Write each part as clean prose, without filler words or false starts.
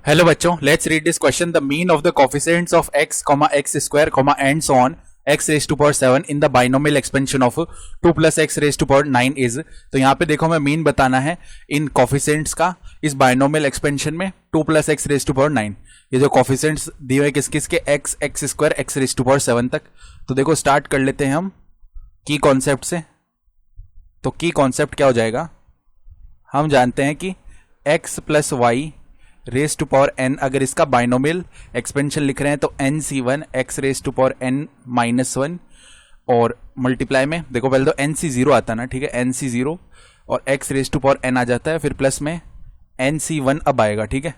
Hello बच्चों, let's read this question. The mean of the coefficients of x, x square, and so on x raise to power 7 in the binomial expansion of 2 plus x raise to power 9 is. तो यहाँ पे देखो हमें mean बताना है इन coefficients का इस binomial expansion में 2 plus x raise to power 9। ये जो कोफिशिएंट्स दिए हुए किस किस के x square, x raise to power 7 तक। तो देखो स्टार्ट कर लेते हैं हम की कॉन्सेप्ट से। तो की कॉन्सेप्ट क्या हो जाएगा, हम जानते हैं कि x plus y raise to power n, अगर इसका बाइनोमियल एक्सपेंशन लिख रहे हैं तो nc1 x raise to power n minus 1 और मल्टीप्लाई में देखो पहले तो nc0 आता है ना, ठीक है, nc0 और x raise to power n आ जाता है, फिर प्लस में nc1 अब आएगा, ठीक है,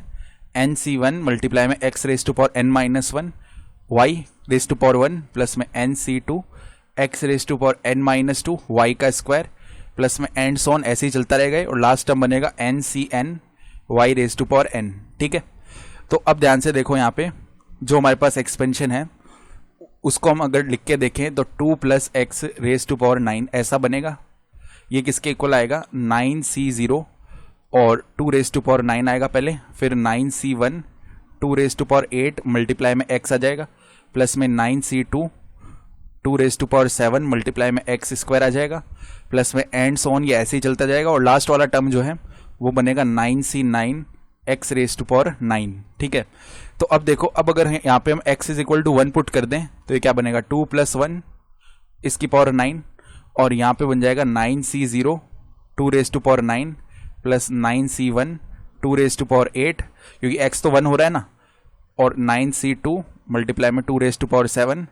nc1 मल्टीप्लाई में x raise to power n minus 1 y raise to power 1 plus में nc2 x raise to power n minus 2 y का स्क्वायर प्लस में एंड सोन ऐसे ही चलता रहेगा और लास्ट टर्म बनेगा ncn y raise to power n, ठीक है। तो अब ध्यान से देखो यहाँ पे जो हमारे पास एक्सपेंशन है उसको हम अगर लिख के देखें तो 2 plus x raise to power 9 ऐसा बनेगा। ये किसके इक्वल आएगा, 9c0 और 2 रेज टू पावर 9 आएगा पहले, फिर 9c1 2 raise to power 8 multiply में x आ जाएगा प्लस में 9c2 2 raise to power 7 multiply में x स्क्वायर आ जाएगा प्लस में एंड सोन, ये ऐसे ही चलता जाएगा और लास्ट वाला टर्म जो है वो बनेगा 9c9 x raise to power 9, ठीक है। तो अब देखो, अब अगर यहाँ पे हम x is equal to 1 put कर दें तो ये क्या बनेगा 2 प्लस 1 इसकी पावर 9 और यहाँ पे बन जाएगा 9c0 2 raise to power 9 plus 9c1 2 raise to power 8, क्योंकि x तो 1 हो रहा है ना, और 9c2 मल्टीप्लाई में 2 रेज टू पावर 7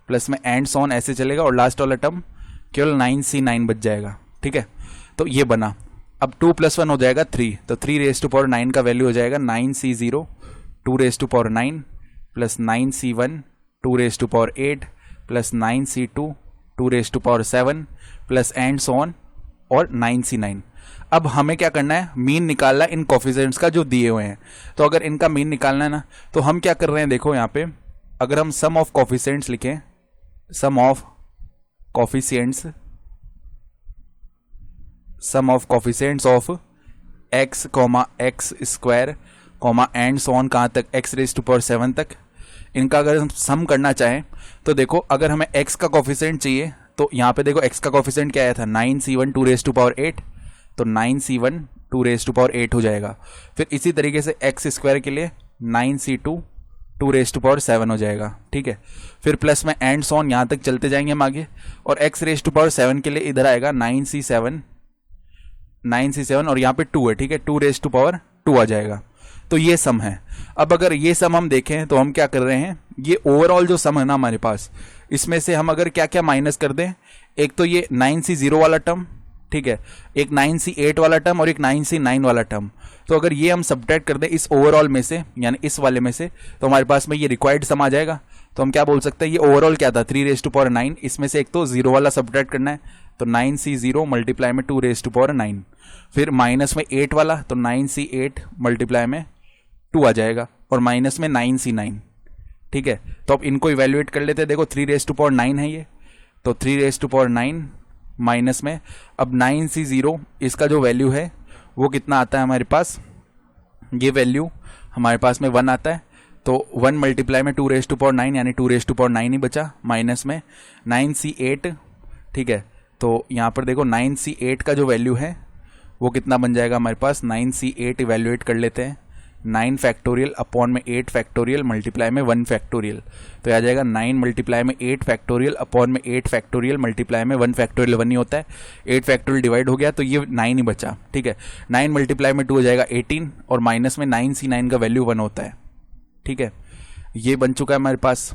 प्लस में एंड सोन ऐसे चलेगा और लास्ट वाला टर्म केवल 9c9 बच जाएगा, ठीक है। तो ये बना। अब 2 प्लस 1 हो जाएगा 3, तो 3 रेज टू पावर 9 का वैल्यू हो जाएगा 9c0 2 raise to power 9 plus 9c1 2 raise to power 8 plus 9c2 2 raise to power 7 plus and so on और 9c9। अब हमें क्या करना है, मीन निकालना है इन कोफिशिएंट्स का जो दिए हुए हैं। तो अगर इनका मीन निकालना है ना, तो हम क्या कर रहे हैं, देखो यहाँ पे अगर हम सम ऑफ कोफिशिएंट्स लिखें, sum of coefficients of x, x square and so on कहाँ तक, x रेज टू पावर 7 तक, इनका अगर हम सम करना चाहें तो देखो अगर हमें x का कोफिशिएंट चाहिए तो यहाँ पे देखो x का कोफिशिएंट क्या आया था 9c1 2 रेज टू पावर 8, तो 9c1 2 रेज टू पावर 8 हो जाएगा। फिर इसी तरीके से x स्क्वायर के लिए 9c2 2 रेज टू पावर 7 हो जाएगा, ठीक है। फिर प्लस में एंड सो ऑन यहाँ तक चलते जाएंगे हम आगे, और x रेज टू पावर 7 के लिए इधर आएगा 9c7 और यहाँ पे 2 है, ठीक है, 2 रेज टू पावर 2 आ जाएगा। तो ये सम है। अब अगर ये सम हम देखें तो हम क्या कर रहे हैं, ये ओवरऑल जो सम है ना हमारे पास, इसमें से हम अगर क्या क्या माइनस कर दें, एक तो ये 9c0 वाला टर्म, ठीक है, एक 9c8 वाला टर्म और एक 9c9 वाला टर्म। तो अगर ये हम सब्ट्रैक्ट कर दें इस ओवरऑल में से, यानी इस वाले में से, तो हमारे पास में ये रिक्वायर्ड सम आ जाएगा। तो हम क्या बोल सकते हैं, ये ओवरऑल क्या था 3 रेज टू पावर 9, इसमें से एक तो 0 वाला सब्ट्रैक्ट करना है, तो 9c0 मल्टीप्लाई में 2 रेज टू पावर 9, फिर माइनस में 8 वाला, तो 9c8 मल्टीप्लाई में 2 आ जाएगा और माइनस में 9c9, ठीक है। तो अब इनको इवेल्युएट कर लेते हैं, देखो 3 रेज टू पावर 9 है ये, तो 3 रेज टू पावर 9 माइनस में अब 9c0 इसका जो वैल्यू है वो कितना आता है हमारे पास, ये वैल्यू हमारे पास में 1 आता है, तो 1 मल्टीप्लाई में 2 रेज टू पावर 9 यानी 2 रेज टू पावर 9 ही बचा, माइनस में 9c8, ठीक है। तो यहाँ पर देखो 9c8 का जो वैल्यू है वो कितना बन जाएगा हमारे पास, 9c8 इवेल्युएट कर लेते हैं, 9 फैक्टोरियल अपॉन में 8 फैक्टोरियल मल्टीप्लाई में 1 फैक्टोरियल, तो आ जाएगा 9 मल्टीप्लाई में 8 फैक्टोरियल अपॉन में 8 फैक्टोरियल मल्टीप्लाई में 1 फैक्टोरियल 1 ही होता है, 8 फैक्टोरियल डिवाइड हो गया तो ये 9 ही बचा, ठीक है। 9 मल्टीप्लाई में 2 हो जाएगा 18 और माइनस में 9c9 का वैल्यू 1 होता है, ठीक है। ये बन चुका है हमारे पास।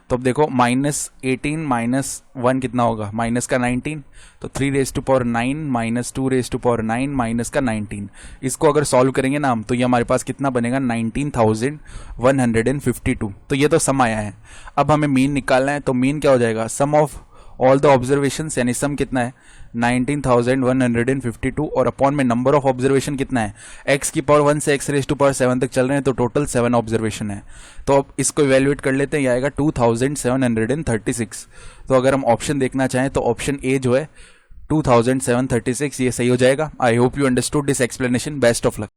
तो अब देखो -18 माइनस 1 कितना होगा, माइनस का 19, तो 3 raise to power 9 minus 2 raise to power 9 minus का 19, इसको अगर सॉल्व करेंगे ना हम तो ये हमारे पास कितना बनेगा 19,152। तो ये तो सम आया है। अब हमें मीन निकालना है, तो मीन क्या हो जाएगा, सम ऑफ ऑल द ऑब्जर्वेशंस, यानी सम कितना है 19,152 और अपॉन में नंबर ऑफ ऑब्जर्वेशन कितना है, x की पावर 1 से x रेज टू पावर 7 तक चल रहे हैं, तो टोटल 7 ऑब्जर्वेशन है। तो अब इसको इवेल्युएट कर लेते हैं, ये आएगा 2736। तो अगर हम ऑप्शन देखना चाहें तो ऑप्शन ए जो है 2736 ये सही हो जाएगा। I hope you understood this explanation. Best of luck.